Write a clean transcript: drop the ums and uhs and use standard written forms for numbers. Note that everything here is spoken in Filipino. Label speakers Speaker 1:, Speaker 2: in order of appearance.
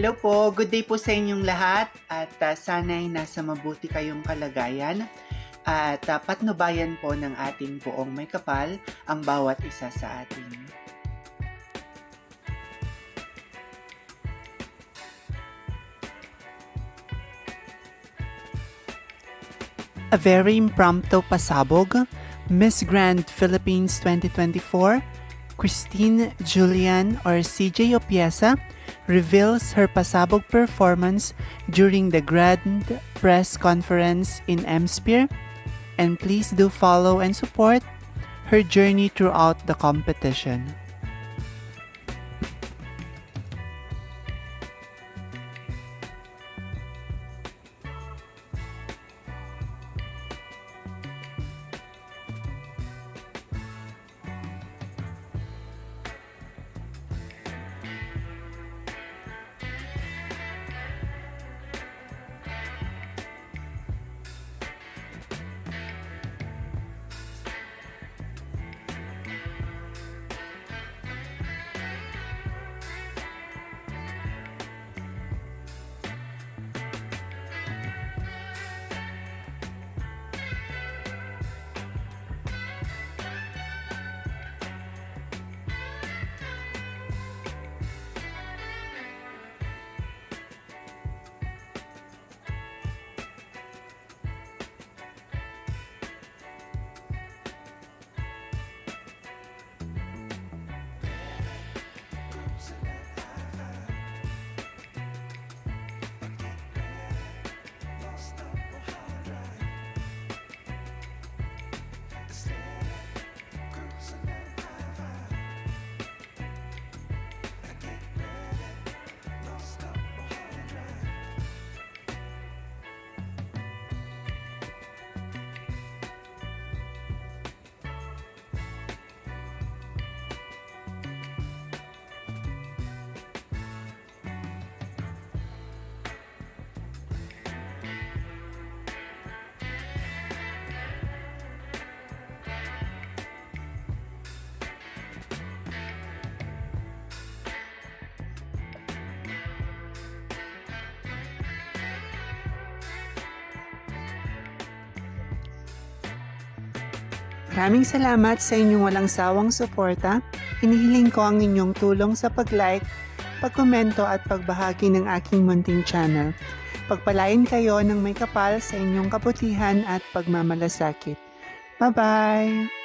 Speaker 1: Hello po, good day po sa inyong lahat at sana'y nasa mabuti kayong kalagayan at patnubayan po ng ating buong may kapal ang bawat isa sa atin. A very impromptu pasabog, Miss Grand Philippines 2024, Christine Julian or CJ Opiesa reveals her pasabog performance during the Grand Press Conference in Msphere, and please do follow and support her journey throughout the competition. Maraming salamat sa inyong walang sawang suporta. Hinihiling ko ang inyong tulong sa pag-like, pag-komento at pagbahagi ng aking munting channel. Pagpalain kayo ng may kapal sa inyong kabutihan at pagmamalasakit. Bye-bye!